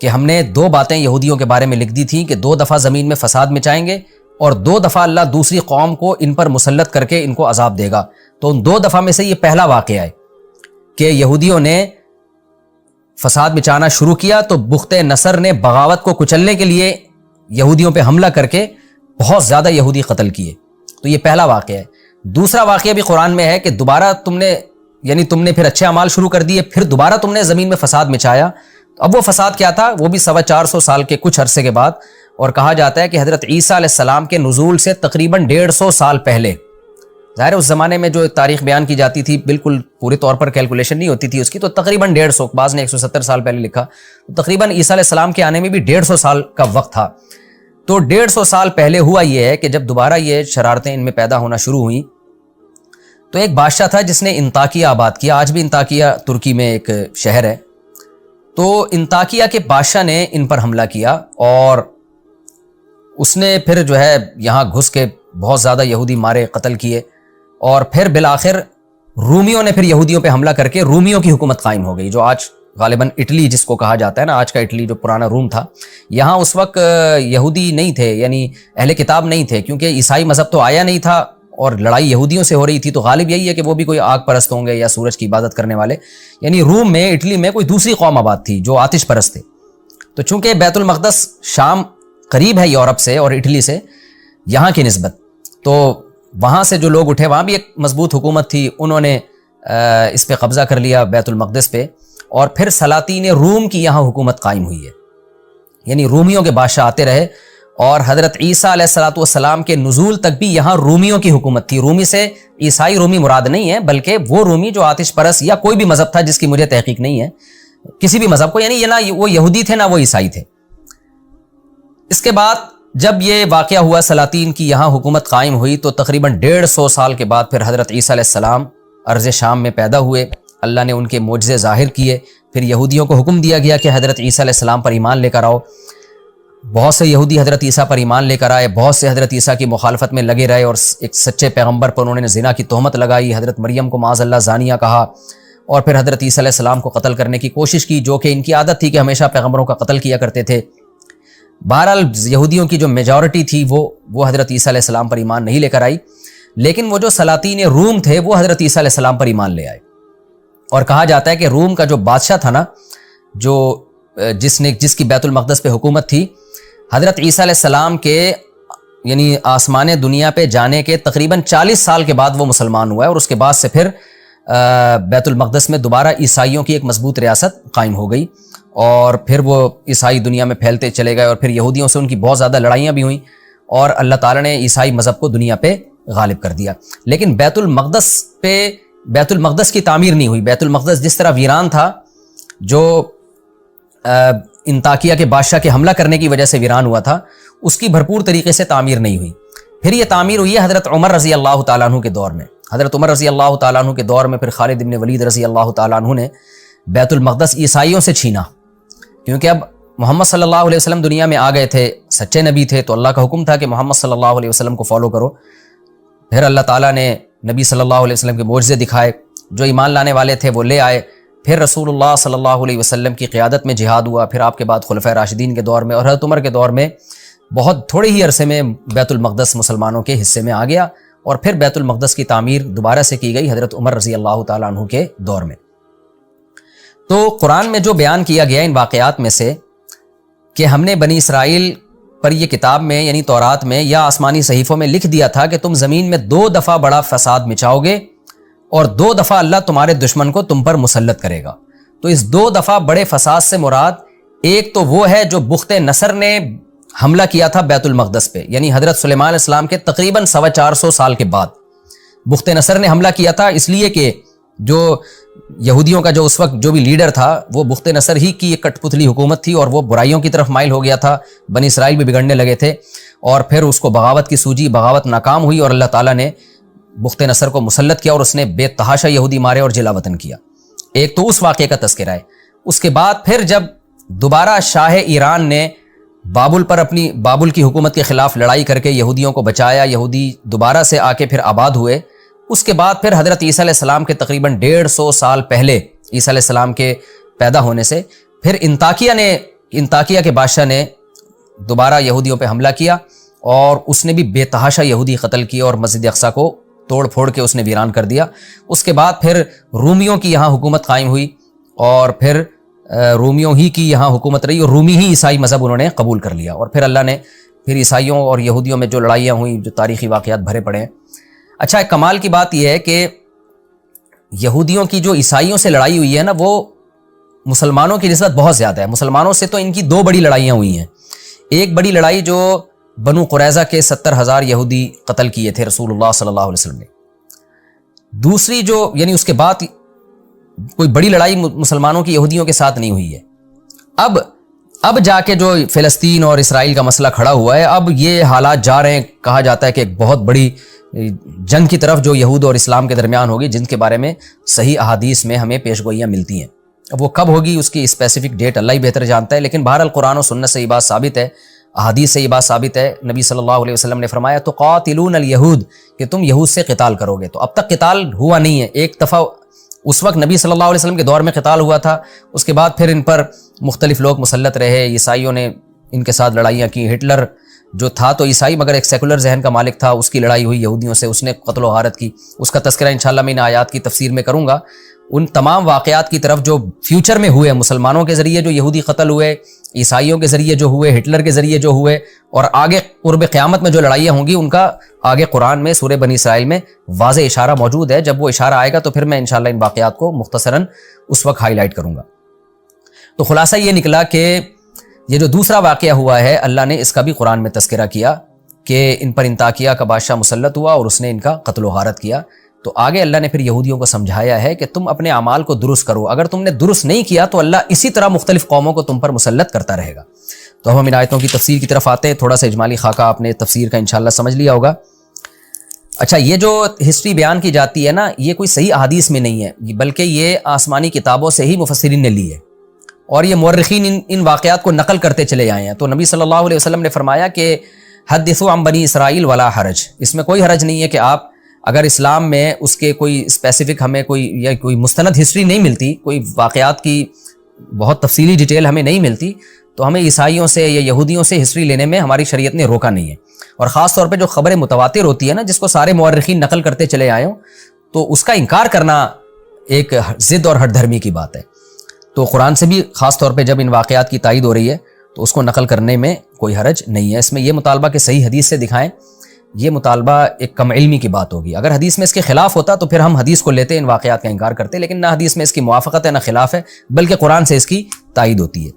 کہ ہم نے 2 باتیں یہودیوں کے بارے میں لکھ دی تھیں کہ 2 دفعہ زمین میں فساد مچائیں گے، اور 2 دفعہ اللہ دوسری قوم کو ان پر مسلط کر کے ان کو عذاب دے گا۔ تو ان 2 دفعہ میں سے یہ پہلا واقعہ ہے کہ یہودیوں نے فساد مچانا شروع کیا، تو بخت نصر نے بغاوت کو کچلنے کے لیے یہودیوں پہ حملہ کر کے بہت زیادہ یہودی قتل کیے۔ تو یہ پہلا واقعہ ہے۔ دوسرا واقعہ بھی قرآن میں ہے کہ دوبارہ تم نے پھر اچھے اعمال شروع کر دیے، پھر دوبارہ تم نے زمین میں فساد مچایا۔ اب وہ فساد کیا تھا؟ وہ بھی 425 سال کے کچھ عرصے کے بعد، اور کہا جاتا ہے کہ حضرت عیسیٰ علیہ السلام کے نزول سے تقریباً 150 سال پہلے۔ ظاہر ہے اس زمانے میں جو تاریخ بیان کی جاتی تھی بالکل پورے طور پر کیلکولیشن نہیں ہوتی تھی اس کی، تو تقریباً 150، بعض نے 170 سال پہلے لکھا، تو تقریباً عیسیٰ علیہ السلام کے آنے میں بھی 150 سال کا وقت تھا۔ تو 150 سال پہلے ہوا یہ ہے کہ جب دوبارہ یہ شرارتیں ان میں پیدا ہونا شروع ہوئیں، تو ایک بادشاہ تھا جس نے انطاکیہ آباد کیا۔ آج بھی انطاکیہ ترکی میں ایک شہر ہے۔ تو انطاکیہ کے بادشاہ نے ان پر حملہ کیا، اور اس نے پھر جو ہے یہاں گھس کے بہت زیادہ یہودی مارے، قتل کیے، اور پھر بالآخر رومیوں نے پھر یہودیوں پہ حملہ کر کے رومیوں کی حکومت قائم ہو گئی، جو آج غالباً اٹلی جس کو کہا جاتا ہے نا، آج کا اٹلی جو پرانا روم تھا۔ یہاں اس وقت یہودی نہیں تھے، یعنی اہل کتاب نہیں تھے، کیونکہ عیسائی مذہب تو آیا نہیں تھا اور لڑائی یہودیوں سے ہو رہی تھی، تو غالب یہی ہے کہ وہ بھی کوئی آگ پرست ہوں گے یا سورج کی عبادت کرنے والے۔ یعنی روم میں، اٹلی میں کوئی دوسری قوم آباد تھی جو آتش پرست تھے۔ تو چونکہ بیت المقدس شام قریب ہے یورپ سے اور اٹلی سے یہاں کی نسبت، تو وہاں سے جو لوگ اٹھے، وہاں بھی ایک مضبوط حکومت تھی، انہوں نے اس پہ قبضہ کر لیا بیت المقدس پہ، اور پھر سلاطین روم کی یہاں حکومت قائم ہوئی ہے۔ یعنی رومیوں کے بادشاہ آتے رہے، اور حضرت عیسیٰ علیہ السلام کے نزول تک بھی یہاں رومیوں کی حکومت تھی۔ رومی سے عیسائی رومی مراد نہیں ہے، بلکہ وہ رومی جو آتش پرست یا کوئی بھی مذہب تھا جس کی مجھے تحقیق نہیں ہے، کسی بھی مذہب کو، یعنی یہ نہ وہ یہودی تھے نہ وہ عیسائی تھے۔ اس کے بعد جب یہ واقعہ ہوا، سلاطین کی یہاں حکومت قائم ہوئی، تو تقریباً 150 سال کے بعد پھر حضرت عیسیٰ علیہ السلام عرض شام میں پیدا ہوئے، اللہ نے ان کے معجزے ظاہر کیے، پھر یہودیوں کو حکم دیا گیا کہ حضرت عیسیٰ علیہ السلام پر ایمان لے کر آؤ. بہت سے یہودی حضرت عیسیٰ پر ایمان لے کر آئے, بہت سے حضرت عیسیٰ کی مخالفت میں لگے رہے اور ایک سچے پیغمبر پر انہوں نے زنا کی تہمت لگائی, حضرت مریم کو معاذ اللہ زانیہ کہا, اور پھر حضرت عیسیٰ علیہ السلام کو قتل کرنے کی کوشش کی, جو کہ ان کی عادت تھی کہ ہمیشہ پیغمبروں کا قتل کیا کرتے تھے. بہرحال یہودیوں کی جو میجورٹی تھی وہ حضرت عیسیٰ علیہ السلام پر ایمان نہیں لے کر آئی, لیکن وہ جو سلاطین روم تھے وہ حضرت عیسیٰ علیہ السلام پر ایمان لے آئے. اور کہا جاتا ہے کہ روم کا جو بادشاہ تھا نا, جو جس کی بیت المقدس پہ حکومت تھی, حضرت عیسیٰ علیہ السلام کے یعنی آسمان دنیا پہ جانے کے تقریباً 40 سال کے بعد وہ مسلمان ہوا ہے, اور اس کے بعد سے پھر بیت المقدس میں دوبارہ عیسائیوں کی ایک مضبوط ریاست قائم ہو گئی, اور پھر وہ عیسائی دنیا میں پھیلتے چلے گئے, اور پھر یہودیوں سے ان کی بہت زیادہ لڑائیاں بھی ہوئیں, اور اللہ تعالیٰ نے عیسائی مذہب کو دنیا پہ غالب کر دیا. لیکن بیت المقدس کی تعمیر نہیں ہوئی. بیت المقدس جس طرح ویران تھا, جو انطاکیہ کے بادشاہ کے حملہ کرنے کی وجہ سے ویران ہوا تھا, اس کی بھرپور طریقے سے تعمیر نہیں ہوئی. پھر یہ تعمیر ہوئی ہے حضرت عمر رضی اللہ تعالیٰ عنہ کے دور میں. حضرت عمر رضی اللہ تعالیٰ عنہ کے دور میں پھر خالد بن ولید رضی اللہ تعالیٰ عنہ نے بیت المقدس عیسائیوں سے چھینا, کیونکہ اب محمد صلی اللہ علیہ وسلم دنیا میں آ گئے تھے, سچے نبی تھے, تو اللہ کا حکم تھا کہ محمد صلی اللہ علیہ وسلم کو فالو کرو. پھر اللہ تعالیٰ نے نبی صلی اللہ علیہ وسلم کے معجزے دکھائے, جو ایمان لانے والے تھے وہ لے آئے. پھر رسول اللہ صلی اللہ علیہ وسلم کی قیادت میں جہاد ہوا. پھر آپ کے بعد خلفۂ راشدین کے دور میں اور حضرت عمر کے دور میں بہت تھوڑے ہی عرصے میں بیت المقدس مسلمانوں کے حصے میں آ گیا, اور پھر بیت المقدس کی تعمیر دوبارہ سے کی گئی حضرت عمر رضی اللہ تعالیٰ عنہ کے دور میں. تو قرآن میں جو بیان کیا گیا ان واقعات میں سے کہ ہم نے بنی اسرائیل پر یہ کتاب میں یعنی تورات میں یا آسمانی صحیفوں میں لکھ دیا تھا کہ تم زمین میں 2 دفعہ بڑا فساد مچاؤ گے, اور 2 دفعہ اللہ تمہارے دشمن کو تم پر مسلط کرے گا. تو اس 2 دفعہ بڑے فساد سے مراد ایک تو وہ ہے جو بخت نصر نے حملہ کیا تھا بیت المقدس پہ, یعنی حضرت سلیمان علیہ السلام کے تقریباً 450 سال کے بعد بخت نصر نے حملہ کیا تھا, اس لیے کہ جو یہودیوں کا جو اس وقت جو بھی لیڈر تھا وہ بخت نصر ہی کی ایک کٹ پتلی حکومت تھی, اور وہ برائیوں کی طرف مائل ہو گیا تھا. بنی اسرائیل بھی بگڑنے لگے تھے, اور پھر اس کو بغاوت کی سوجی, بغاوت ناکام ہوئی, اور اللہ تعالیٰ نے بخت نصر کو مسلط کیا, اور اس نے بے تحاشا یہودی مارے اور جلا وطن کیا. ایک تو اس واقعے کا تذکرہ ہے. اس کے بعد پھر جب دوبارہ شاہ ایران نے بابل کی حکومت کے خلاف لڑائی کر کے یہودیوں کو بچایا, یہودی دوبارہ سے آ کے پھر آباد ہوئے. اس کے بعد پھر حضرت عیسیٰ علیہ السلام کے تقریباً 150 سال پہلے, عیسیٰ علیہ السلام کے پیدا ہونے سے پھر انطاکیہ کے بادشاہ نے دوبارہ یہودیوں پہ حملہ کیا, اور اس نے بھی بے تحاشا یہودی قتل کیے, اور مسجد اقصیٰ کو توڑ پھوڑ کے اس نے ویران کر دیا. اس کے بعد پھر رومیوں کی یہاں حکومت قائم ہوئی, اور پھر رومیوں ہی کی یہاں حکومت رہی, اور رومی ہی عیسائی مذہب انہوں نے قبول کر لیا. اور پھر اللہ نے پھر عیسائیوں اور یہودیوں میں جو لڑائیاں ہوئیں, جو تاریخی واقعات بھرے پڑے ہیں. اچھا, ایک کمال کی بات یہ ہے کہ یہودیوں کی جو عیسائیوں سے لڑائی ہوئی ہے نا, وہ مسلمانوں کی نسبت بہت زیادہ ہے. مسلمانوں سے تو ان کی 2 بڑی لڑائیاں ہوئی ہیں. ایک بڑی لڑائی جو بنو قریظہ کے 70,000 یہودی قتل کیے تھے رسول اللہ صلی اللہ علیہ وسلم نے. دوسری جو یعنی اس کے بعد کوئی بڑی لڑائی مسلمانوں کی یہودیوں کے ساتھ نہیں ہوئی ہے. اب جا کے جو فلسطین اور اسرائیل کا مسئلہ کھڑا ہوا ہے, اب یہ حالات جا رہے ہیں, کہا جاتا ہے کہ ایک بہت بڑی جنگ کی طرف جو یہود اور اسلام کے درمیان ہوگی, جن کے بارے میں صحیح احادیث میں ہمیں پیشگوئیاں ملتی ہیں. اب وہ کب ہوگی اس کی اسپیسیفک ڈیٹ اللہ ہی بہتر جانتا ہے, لیکن بہرحال قرآن و سنت سے یہ بات ثابت ہے, احادیث سے یہ بات ثابت ہے. نبی صلی اللہ علیہ وسلم نے فرمایا تو قاتلون الیہود, کہ تم یہود سے قتال کرو گے. تو اب تک قتال ہوا نہیں ہے. ایک دفعہ اس وقت نبی صلی اللہ علیہ وسلم کے دور میں قتال ہوا تھا, اس کے بعد پھر ان پر مختلف لوگ مسلط رہے, عیسائیوں نے ان کے ساتھ لڑائیاں کی. ہٹلر جو تھا تو عیسائی مگر ایک سیکولر ذہن کا مالک تھا, اس کی لڑائی ہوئی یہودیوں سے, اس نے قتل و غارت کی. اس کا تذکرہ انشاءاللہ میں ان آیات کی تفسیر میں کروں گا. ان تمام واقعات کی طرف جو فیوچر میں ہوئے, مسلمانوں کے ذریعے جو یہودی قتل ہوئے, عیسائیوں کے ذریعے جو ہوئے, ہٹلر کے ذریعے جو ہوئے, اور آگے قرب قیامت میں جو لڑائیاں ہوں گی, ان کا آگے قرآن میں سورہ بنی اسرائیل میں واضح اشارہ موجود ہے. جب وہ اشارہ آئے گا تو پھر میں انشاءاللہ ان واقعات کو مختصراً اس وقت ہائی لائٹ کروں گا. تو خلاصہ یہ نکلا کہ یہ جو دوسرا واقعہ ہوا ہے, اللہ نے اس کا بھی قرآن میں تذکرہ کیا کہ ان پر انطاکیہ کا بادشاہ مسلط ہوا اور اس نے ان کا قتل و غارت کیا. تو آگے اللہ نے پھر یہودیوں کو سمجھایا ہے کہ تم اپنے اعمال کو درست کرو, اگر تم نے درست نہیں کیا تو اللہ اسی طرح مختلف قوموں کو تم پر مسلط کرتا رہے گا. تو ہم ان آیتوں کی تفسیر کی طرف آتے ہیں. تھوڑا سا اجمالی خاکہ آپ نے تفسیر کا انشاءاللہ سمجھ لیا ہوگا. اچھا, یہ جو ہسٹری بیان کی جاتی ہے نا, یہ کوئی صحیح احادیث میں نہیں ہے, بلکہ یہ آسمانی کتابوں سے ہی مفسرین نے لی ہے. اور یہ مورخین ان واقعات کو نقل کرتے چلے آئے ہیں. تو نبی صلی اللہ علیہ وسلم نے فرمایا کہ حدثوا عن بنی اسرائیل ولا حرج. اس میں کوئی حرج نہیں ہے کہ آپ اگر اسلام میں اس کے کوئی اسپیسیفک ہمیں کوئی مستند ہسٹری نہیں ملتی, کوئی واقعات کی بہت تفصیلی ڈیٹیل ہمیں نہیں ملتی, تو ہمیں عیسائیوں سے یا یہودیوں سے ہسٹری لینے میں ہماری شریعت نے روکا نہیں ہے. اور خاص طور پہ جو خبر متواتر ہوتی ہے نا, جس کو سارے مورخین نقل کرتے چلے آئے ہوں, تو اس کا انکار کرنا ایک ضد اور ہٹ دھرمی کی بات ہے. تو قرآن سے بھی خاص طور پہ جب ان واقعات کی تائید ہو رہی ہے تو اس کو نقل کرنے میں کوئی حرج نہیں ہے. اس میں یہ مطالبہ کہ صحیح حدیث سے دکھائیں, یہ مطالبہ ایک کم علمی کی بات ہوگی. اگر حدیث میں اس کے خلاف ہوتا تو پھر ہم حدیث کو لیتے, ان واقعات کا انکار کرتے, لیکن نہ حدیث میں اس کی موافقت ہے نہ خلاف ہے, بلکہ قرآن سے اس کی تائید ہوتی ہے.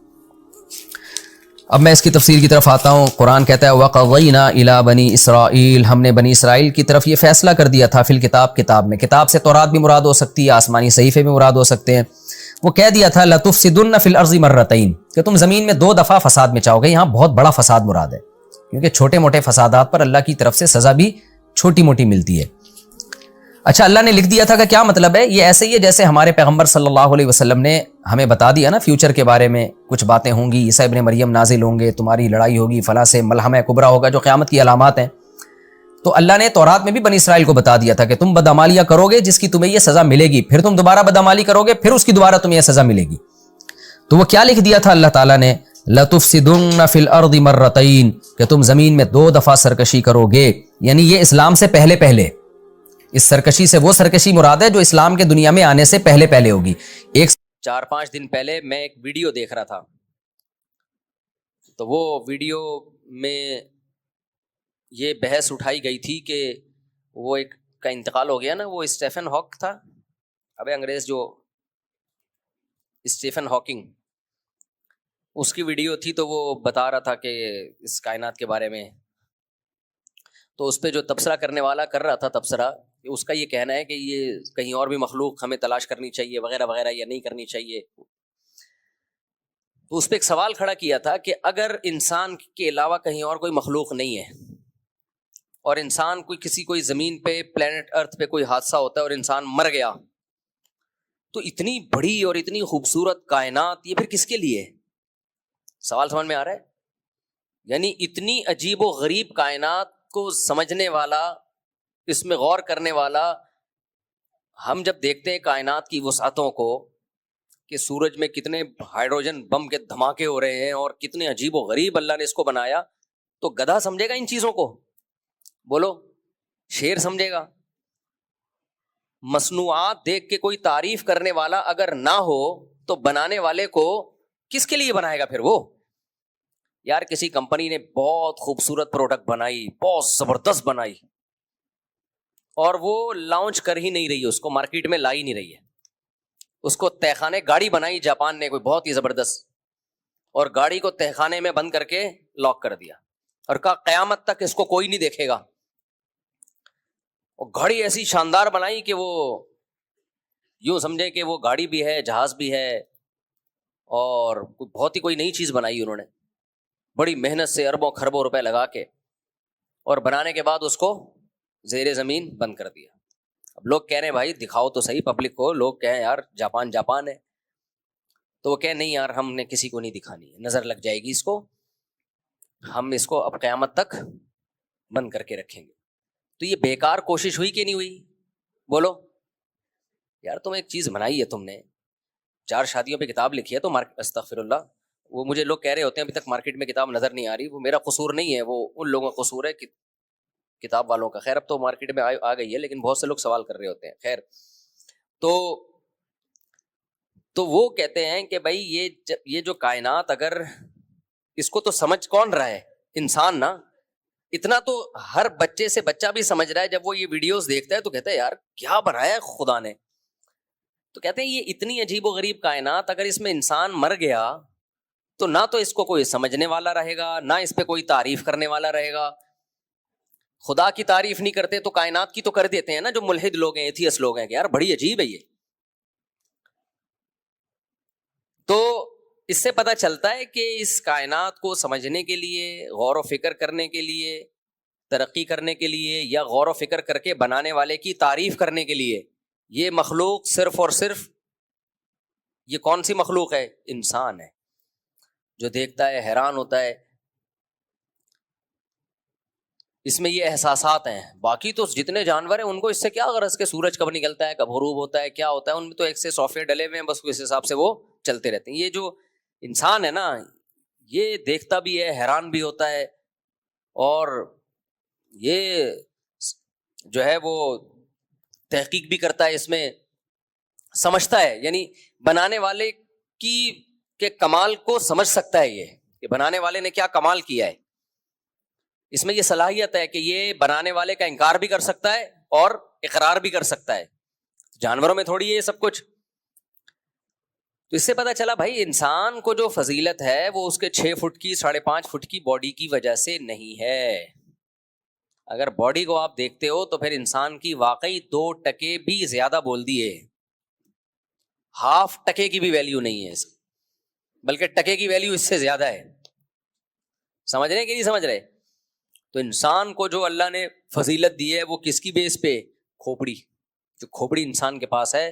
اب میں اس کی تفسیر کی طرف آتا ہوں. قرآن کہتا ہے وَقَضَيْنَا إِلَىٰ بَنِي إِسْرَائِيلَ, ہم نے بنی اسرائیل کی طرف یہ فیصلہ کر دیا تھا, فی الکتاب, کتاب میں. کتاب سے تورات بھی مراد ہو سکتی ہے, آسمانی صحیفے بھی مراد ہو سکتے ہیں. وہ کہہ دیا تھا لَتُفْسِدُنَّ فِي الْأَرْضِ مَرَّتَيْنِ, کہ تم زمین میں 2 دفعہ فساد مچاؤ گے. یہاں بہت بڑا فساد مراد ہے, کیونکہ چھوٹے موٹے فسادات پر اللہ کی طرف سے سزا بھی چھوٹی موٹی ملتی ہے. اچھا, اللہ نے لکھ دیا تھا کہ کیا مطلب ہے؟ یہ ایسے ہی ہے جیسے ہمارے پیغمبر صلی اللہ علیہ وسلم نے ہمیں بتا دیا نا فیوچر کے بارے میں, کچھ باتیں ہوں گی, عیسیٰ ابن مریم نازل ہوں گے, تمہاری لڑائی ہوگی, فلاں سے ملحمہ کبریٰ ہوگا, جو قیامت کی علامات ہیں. تو اللہ نے تورات میں بھی بنی اسرائیل کو بتا دیا تھا کہ تم بدعمالیاں کرو گے جس کی تمہیں یہ سزا ملے گی, پھر تم دوبارہ بدعمالی کرو گے, پھر اس کی دوبارہ تمہیں یہ سزا ملے گی. تو وہ کیا لکھ دیا تھا اللہ تعالیٰ نے؟ لَتُفْسِدُنَّ فِي الْأَرْضِ مَرَّتَيْنِ, کہ تم زمین میں 2 دفعہ سرکشی کرو گے. یعنی یہ اسلام سے پہلے, اس سرکشی سے وہ سرکشی مراد ہے جو اسلام کے دنیا میں آنے سے پہلے ہوگی. 4-5 دن پہلے میں ایک ویڈیو دیکھ رہا تھا, تو وہ ویڈیو میں یہ بحث اٹھائی گئی تھی کہ وہ ایک کا انتقال ہو گیا نا, وہ اسٹیفن ہاک تھا, انگریز جو اسٹیفن ہاکنگ, اس کی ویڈیو تھی. تو وہ بتا رہا تھا کہ اس کائنات کے بارے میں, تو اس پہ جو تبصرہ کرنے والا کر رہا تھا تبصرہ, اس کا یہ کہنا ہے کہ یہ کہیں اور بھی مخلوق ہمیں تلاش کرنی چاہیے وغیرہ وغیرہ, یا نہیں کرنی چاہیے. تو اس پہ ایک سوال کھڑا کیا تھا کہ اگر انسان کے علاوہ کہیں اور کوئی مخلوق نہیں ہے, اور انسان کوئی زمین پہ پلینٹ ارتھ پہ کوئی حادثہ ہوتا ہے اور انسان مر گیا, تو اتنی بڑی اور اتنی خوبصورت کائنات یہ پھر کس کے لیے ہے؟ سوال سمجھ میں آ رہا ہے؟ یعنی اتنی عجیب و غریب کائنات کو سمجھنے والا, اس میں غور کرنے والا, ہم جب دیکھتے ہیں کائنات کی وسعتوں کو کہ سورج میں کتنے ہائیڈروجن بم کے دھماکے ہو رہے ہیں اور کتنے عجیب و غریب اللہ نے اس کو بنایا, تو گدھا سمجھے گا ان چیزوں کو؟ بولو, شیر سمجھے گا؟ مصنوعات دیکھ کے کوئی تعریف کرنے والا اگر نہ ہو تو بنانے والے کو کس کے لیے بنائے گا پھر وہ؟ یار کسی کمپنی نے بہت خوبصورت پروڈکٹ بنائی, بہت زبردست بنائی, اور وہ لانچ کر ہی نہیں رہی ہے, اس کو مارکیٹ میں لا ہی نہیں رہی ہے. اس کو تہخانے گاڑی بنائی جاپان نے کوئی بہت ہی زبردست, اور گاڑی کو تہخانے میں بند کر کے لاک کر دیا اور کہا قیامت تک اس کو کوئی نہیں دیکھے گا. اور گاڑی ایسی شاندار بنائی کہ وہ یوں سمجھے کہ وہ گاڑی بھی ہے, جہاز بھی ہے, اور بہت ہی کوئی نئی چیز بنائی انہوں نے بڑی محنت سے, اربوں خربوں روپے لگا کے, اور بنانے کے بعد اس کو زیر زمین بند کر دیا. اب لوگ کہہ رہے ہیں بھائی دکھاؤ تو صحیح پبلک کو, لوگ کہیں یار جاپان ہے, تو وہ کہیں نہیں یار ہم نے کسی کو نہیں دکھانی ہے, نظر لگ جائے گی اس کو, ہم اس کو اب قیامت تک بند کر کے رکھیں گے. تو یہ بیکار کوشش ہوئی کہ نہیں ہوئی؟ بولو یار, تم ایک چیز بنائی ہے, تم نے 4 شادیوں پہ کتاب لکھی ہے, تو استغفر اللہ, وہ مجھے لوگ کہہ رہے ہوتے ہیں ابھی تک مارکیٹ میں کتاب نظر نہیں آ رہی, وہ میرا قصور نہیں ہے, وہ ان لوگوں کا قصور ہے کتاب والوں کا. خیر اب تو مارکیٹ میں آ گئی ہے, لیکن بہت سے لوگ سوال کر رہے ہوتے ہیں. خیر تو وہ کہتے ہیں کہ بھائی یہ جو کائنات, اگر اس کو تو سمجھ کون رہا ہے؟ انسان نا. اتنا تو ہر بچے سے بچہ بھی سمجھ رہا ہے, جب وہ یہ ویڈیوز دیکھتا ہے تو کہتا ہے یار کیا بنایا ہے خدا نے. تو کہتے ہیں یہ اتنی عجیب و غریب کائنات, اگر اس میں انسان مر گیا تو نہ تو اس کو کوئی سمجھنے والا رہے گا, نہ اس پہ کوئی تعریف کرنے والا رہے گا. خدا کی تعریف نہیں کرتے تو کائنات کی تو کر دیتے ہیں نا, جو ملحد لوگ ہیں, ایتھیس لوگ ہیں, کہ یار بڑی عجیب ہے یہ. تو اس سے پتہ چلتا ہے کہ اس کائنات کو سمجھنے کے لیے, غور و فکر کرنے کے لیے, ترقی کرنے کے لیے, یا غور و فکر کر کے بنانے والے کی تعریف کرنے کے لیے, یہ مخلوق صرف اور صرف یہ کون سی مخلوق ہے؟ انسان ہے، جو دیکھتا ہے حیران ہوتا ہے، اس میں یہ احساسات ہیں. باقی تو جتنے جانور ہیں ان کو اس سے کیا غرض کہ سورج کب نکلتا ہے، کب غروب ہوتا ہے، کیا ہوتا ہے، ان میں تو ایک سے سافٹ ویئر ڈلے ہوئے ہیں، بس اس حساب سے وہ چلتے رہتے ہیں. یہ جو انسان ہے نا، یہ دیکھتا بھی ہے، حیران بھی ہوتا ہے، اور یہ جو ہے وہ تحقیق بھی کرتا ہے، اس میں سمجھتا ہے، یعنی بنانے والے کی کے کمال کو سمجھ سکتا ہے، یہ کہ بنانے والے نے کیا کمال کیا ہے. اس میں یہ صلاحیت ہے کہ یہ بنانے والے کا انکار بھی کر سکتا ہے اور اقرار بھی کر سکتا ہے. جانوروں میں تھوڑی ہے یہ سب کچھ. تو اس سے پتا چلا بھائی انسان کو جو فضیلت ہے وہ اس کے 6 فٹ کی 5.5 فٹ کی باڈی کی وجہ سے نہیں ہے. اگر باڈی کو آپ دیکھتے ہو تو پھر انسان کی واقعی 2% بھی زیادہ بول دیے، 0.5% کی بھی ویلیو نہیں ہے اس کی، بلکہ ٹکے کی ویلیو اس سے زیادہ ہے. سمجھ رہے کہ نہیں سمجھ رہے؟ تو انسان کو جو اللہ نے فضیلت دی ہے وہ کس کی بیس پہ؟ کھوپڑی. جو کھوپڑی انسان کے پاس ہے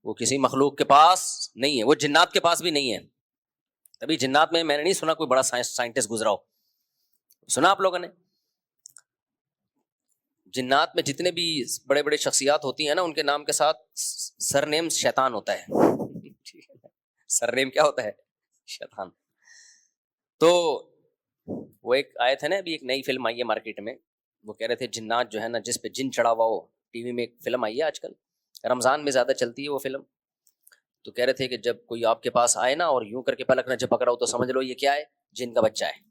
وہ کسی مخلوق کے پاس نہیں ہے، وہ جنات کے پاس بھی نہیں ہے. تبھی جنات میں نے نہیں سنا کوئی بڑا سائنٹسٹ گزرا ہو. سنا آپ لوگوں نے؟ جنات میں جتنے بھی بڑے بڑے شخصیات ہوتی ہیں نا، ان کے نام کے ساتھ سر نیم شیطان ہوتا ہے. سر نیم کیا ہوتا ہے؟ شیطان. تو وہ ایک آئے تھے نا، ابھی ایک نئی فلم آئی ہے مارکیٹ میں، وہ کہہ رہے تھے جنات جو ہے نا، جس پہ جن چڑھا ہوا ہو. ٹی وی میں ایک فلم آئی ہے آج کل، رمضان میں زیادہ چلتی ہے وہ فلم. تو کہہ رہے تھے کہ جب کوئی آپ کے پاس آئے نا اور یوں کر کے پلک نہ جھپک رہا ہو تو سمجھ لو یہ کیا ہے؟ جن کا بچہ ہے.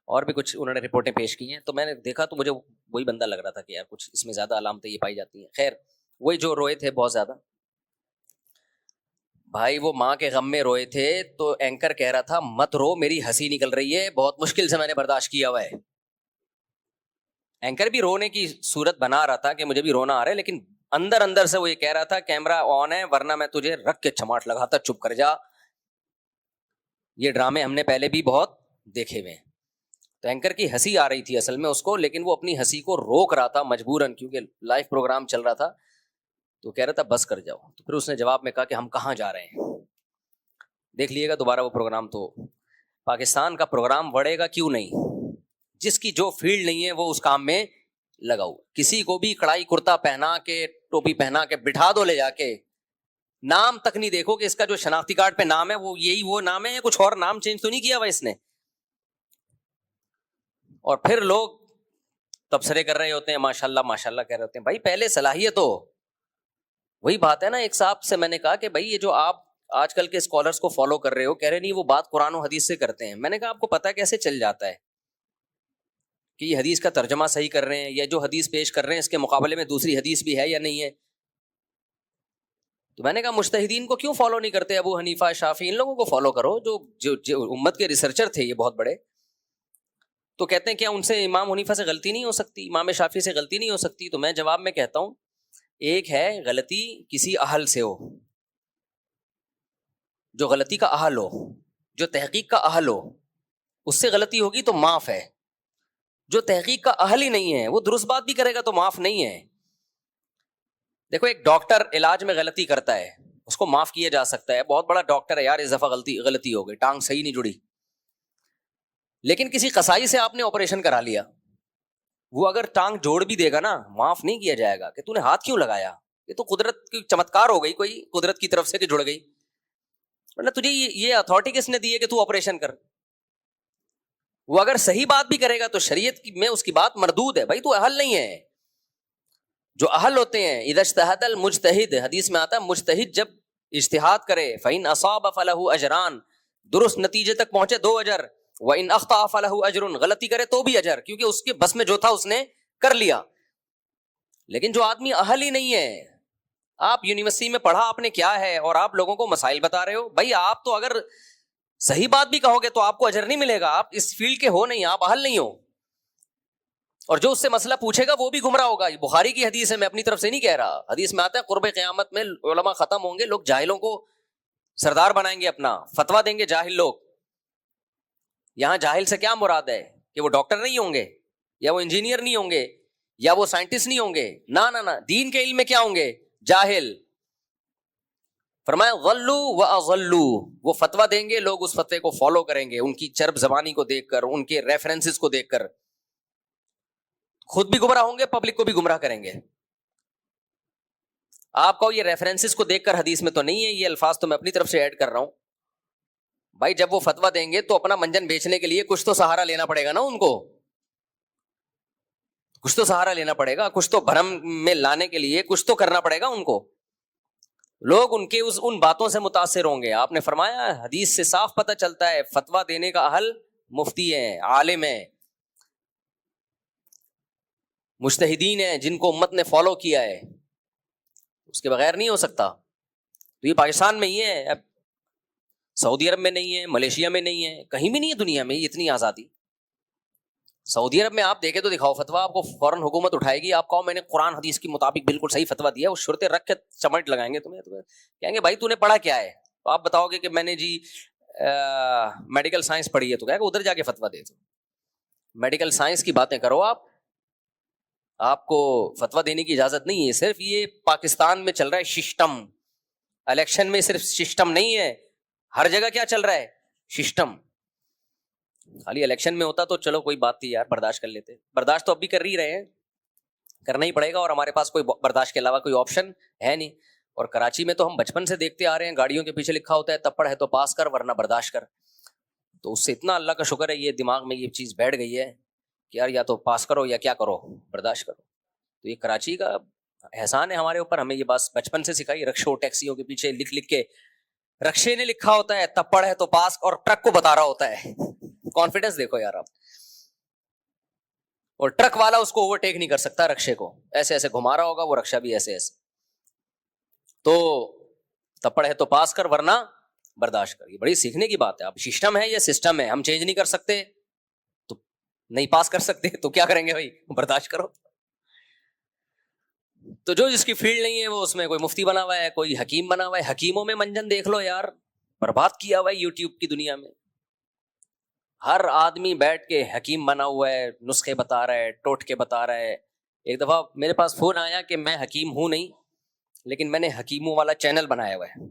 اور بھی کچھ انہوں نے رپورٹیں پیش کی ہیں. تو میں نے دیکھا تو مجھے وہی بندہ لگ رہا تھا کہ یار کچھ اس میں زیادہ علامتیں یہ پائی جاتی ہیں. خیر وہی جو روئے تھے بہت زیادہ بھائی، وہ ماں کے غم میں روئے تھے. تو اینکر کہہ رہا تھا مت رو، میری ہنسی نکل رہی ہے، بہت مشکل سے میں نے برداشت کیا ہوا ہے. اینکر بھی رونے کی صورت بنا رہا تھا کہ مجھے بھی رونا آ رہا ہے، لیکن اندر اندر سے وہ یہ کہہ رہا تھا کیمرہ آن ہے ورنہ میں تجھے رکھ کے چماٹ لگاتا، چپ کر جا. یہ ڈرامے ہم نے پہلے بھی بہت دیکھے ہوئے ہیں. تو اینکر کی ہنسی آ رہی تھی اصل میں اس کو، لیکن وہ اپنی ہنسی کو روک رہا تھا مجبوراً، کیونکہ لائیو پروگرام چل رہا تھا. تو کہہ رہا تھا بس کر جاؤ. تو پھر اس نے جواب میں کہا کہ ہم کہاں جا رہے ہیں؟ دیکھ لیے گا دوبارہ وہ پروگرام. تو پاکستان کا پروگرام بڑھے گا کیوں نہیں؟ جس کی جو فیلڈ نہیں ہے وہ اس کام میں لگاؤ. کسی کو بھی کڑائی کرتا پہنا کے ٹوپی پہنا کے بٹھا دو لے جا کے، نام تک نہیں دیکھو کہ اس کا جو شناختی کارڈ پہ نام ہے وہ یہی وہ نام ہے یا کچھ اور نام چینج تو نہیں کیا ہوا اس نے. اور پھر لوگ تبصرے کر رہے ہوتے ہیں، ماشاءاللہ ماشاءاللہ کہہ رہے ہوتے ہیں. بھائی پہلے صلاحیت ہو. وہی بات ہے نا، ایک صاحب سے میں نے کہا کہ بھائی یہ جو آپ آج کل کے اسکالرس کو فالو کر رہے ہو، کہہ رہے نہیں وہ بات قرآن و حدیث سے کرتے ہیں. میں نے کہا آپ کو پتہ کیسے چل جاتا ہے کہ یہ حدیث کا ترجمہ صحیح کر رہے ہیں یا جو حدیث پیش کر رہے ہیں اس کے مقابلے میں دوسری حدیث بھی ہے یا نہیں ہے؟ تو میں نے کہا مجتہدین کو کیوں فالو نہیں کرتے؟ ابو حنیفہ، شافعی، ان لوگوں کو فالو کرو جو امت کے ریسرچر تھے یہ بہت بڑے. تو کہتے ہیں کیا ان سے امام حنیفہ سے غلطی نہیں ہو سکتی، امام شافعی سے غلطی نہیں ہو سکتی؟ تو میں جواب میں کہتا ہوں ایک ہے غلطی کسی اہل سے ہو، جو غلطی کا اہل ہو، جو تحقیق کا اہل ہو، اس سے غلطی ہوگی تو معاف ہے. جو تحقیق کا اہل ہی نہیں ہے وہ درست بات بھی کرے گا تو معاف نہیں ہے. دیکھو ایک ڈاکٹر علاج میں غلطی کرتا ہے اس کو معاف کیا جا سکتا ہے، بہت بڑا ڈاکٹر ہے یار، اس دفعہ غلطی ہو گئی، ٹانگ صحیح نہیں جڑی. لیکن کسی قصائی سے آپ نے آپریشن کرا لیا، وہ اگر ٹانگ جوڑ بھی دے گا نا معاف نہیں کیا جائے گا کہ تو نے ہاتھ کیوں لگایا، یہ تو قدرت کی چمتکار ہو گئی، کوئی قدرت کی طرف سے کہ جڑ گئی، ورنہ تجھے یہ اتھارٹی کس نے دی ہے کہ تو آپریشن کر. وہ اگر صحیح بات بھی کرے گا تو شریعت میں اس کی بات مردود ہے. بھائی تو اہل نہیں ہے. جو اہل ہوتے ہیں اذا اجتہد المجتہد، حدیث میں آتا ہے مجتہد جب اجتہاد کرے فإن أصاب فله أجران، درست نتیجے تک پہنچے 2 اجر، وإن أخطأ فله أجر، غلطی کرے تو بھی اجر، کیونکہ اس کے بس میں جو تھا اس نے کر لیا. لیکن جو آدمی اہل ہی نہیں ہے، آپ یونیورسٹی میں پڑھا آپ نے کیا ہے اور آپ لوگوں کو مسائل بتا رہے ہو، بھائی آپ تو اگر صحیح بات بھی کہو گے تو آپ کو اجر نہیں ملے گا، آپ اس فیلڈ کے ہو نہیں، آپ اہل نہیں ہو. اور جو اس سے مسئلہ پوچھے گا وہ بھی گمراہ ہوگا. یہ بخاری کی حدیث ہے، میں اپنی طرف سے نہیں کہہ رہا. حدیث میں آتا ہے قرب قیامت میں علماء ختم ہوں گے، لوگ جاہلوں کو سردار بنائیں گے، اپنا فتویٰ دیں گے جاہل لوگ. یہاں جاہل سے کیا مراد ہے کہ وہ ڈاکٹر نہیں ہوں گے یا وہ انجینئر نہیں ہوں گے یا وہ سائنٹسٹ نہیں ہوں گے، نہ دین کے علم میں کیا ہوں گے؟ جاہل. فرمایا غلو و اغلو، وہ فتویٰ دیں گے، لوگ اس فتوے کو فالو کریں گے، ان کی چرب زبانی کو دیکھ کر، ان کے ریفرنسز کو دیکھ کر خود بھی گمراہ ہوں گے، پبلک کو بھی گمراہ کریں گے. آپ کو یہ ریفرنسز کو دیکھ کر حدیث میں تو نہیں ہے، یہ الفاظ تو میں اپنی طرف سے ایڈ کر رہا ہوں. بھائی جب وہ فتویٰ دیں گے تو اپنا منجن بیچنے کے لیے کچھ تو سہارا لینا پڑے گا نا ان کو، کچھ تو سہارا لینا پڑے گا، کچھ تو بھرم میں لانے کے لیے کچھ تو کرنا پڑے گا ان کو. لوگ ان کے ان باتوں سے متاثر ہوں گے. آپ نے فرمایا حدیث سے صاف پتہ چلتا ہے فتویٰ دینے کا اہل مفتی ہے، عالم ہے، مجتہدین ہیں جن کو امت نے فالو کیا ہے، اس کے بغیر نہیں ہو سکتا. تو یہ پاکستان میں ہی ہے، اب سعودی عرب میں نہیں ہے، ملیشیا میں نہیں ہے، کہیں بھی نہیں ہے دنیا میں اتنی آزادی. سعودی عرب میں آپ دیکھیں تو دکھاؤ فتویٰ، آپ کو فوراً حکومت اٹھائے گی. آپ کہو میں نے قرآن حدیث کے مطابق بالکل صحیح فتویٰ دیا، وہ شرطیں رکھ کے چمٹ لگائیں گے تمہیں کہیں گے بھائی تو نے پڑھا کیا ہے. تو آپ بتاؤ گے کہ میں نے جی میڈیکل سائنس پڑھی ہے، تو کہے گا ادھر جا کے فتویٰ دے دو. میڈیکل سائنس کی باتیں کرو آپ کو فتویٰ دینے کی اجازت نہیں ہے. صرف یہ پاکستان میں چل رہا ہے سسٹم. الیکشن میں صرف سسٹم نہیں ہے، ہر جگہ کیا چل رہا ہے؟ سسٹم. خالی الیکشن میں ہوتا تو چلو کوئی بات تھی یار، برداشت کر لیتے. برداشت تو اب بھی کر ہی رہے ہیں، کرنا ہی پڑے گا، اور ہمارے پاس کوئی برداشت کے علاوہ کوئی آپشن ہے نہیں. اور کراچی میں تو ہم بچپن سے دیکھتے آ رہے ہیں، گاڑیوں کے پیچھے لکھا ہوتا ہے تپڑ ہے تو پاس کر ورنہ برداشت کر. تو اس سے اتنا اللہ کا شکر ہے یہ دماغ میں یہ چیز بیٹھ گئی ہے کہ یار یا تو پاس کرو یا کیا کرو، برداشت کرو. تو یہ کراچی کا احسان ہے ہمارے اوپر، ہمیں یہ بات بچپن سے سکھائی. رکشوں ٹیکسیوں کے پیچھے لکھ کے، رکشے نے لکھا ہوتا ہے تپڑ ہے تو پاس، اور ٹرک کو بتا رہا ہوتا ہے. کانفیڈنس دیکھو یار آپ. اور ٹرک والا اس کو اوورٹیک نہیں کر سکتا، رکشے کو ایسے ایسے گھما رہا ہوگا، وہ رکشہ بھی ایسے ایسے. تو تپڑ ہے تو پاس کر ورنہ برداشت کر. یہ بڑی سیکھنے کی بات ہے. اب سسٹم ہے یہ سسٹم ہے، ہم چینج نہیں کر سکتے، تو نہیں پاس کر سکتے تو کیا کریں گے بھائی، برداشت کرو. تو جو جس کی فیلڈ نہیں ہے وہ اس میں کوئی مفتی بنا ہوا ہے، کوئی حکیم بنا ہوا ہے. حکیموں میں منجن دیکھ لو یار، برباد کیا ہوا ہے یوٹیوب کی دنیا میں. ہر آدمی بیٹھ کے حکیم بنا ہوا ہے، نسخے بتا رہا ہے، ٹوٹکے بتا رہا ہے. ایک دفعہ میرے پاس فون آیا کہ میں حکیم ہوں نہیں، لیکن میں نے حکیموں والا چینل بنایا ہوا ہے.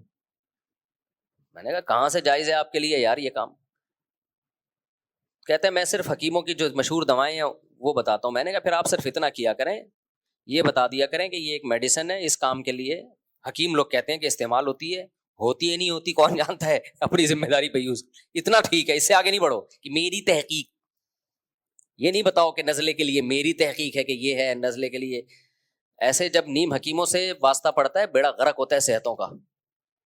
میں نے کہا کہاں سے جائز ہے آپ کے لیے یار یہ کام؟ کہتے ہیں میں صرف حکیموں کی جو مشہور دوائیں ہیں وہ بتاتا ہوں. میں نے کہا پھر آپ صرف اتنا کیا کریں، یہ بتا دیا کریں کہ یہ ایک میڈیسن ہے، اس کام کے لیے حکیم لوگ کہتے ہیں کہ استعمال ہوتی ہے نہیں ہوتی کون جانتا ہے، اپنی ذمہ داری پہ یوز. اتنا ٹھیک ہے، اس سے آگے نہیں بڑھو کہ میری تحقیق. یہ نہیں بتاؤ کہ نزلے کے لیے میری تحقیق ہے کہ یہ ہے نزلے کے لیے. ایسے جب نیم حکیموں سے واسطہ پڑتا ہے بیڑا غرق ہوتا ہے صحتوں کا.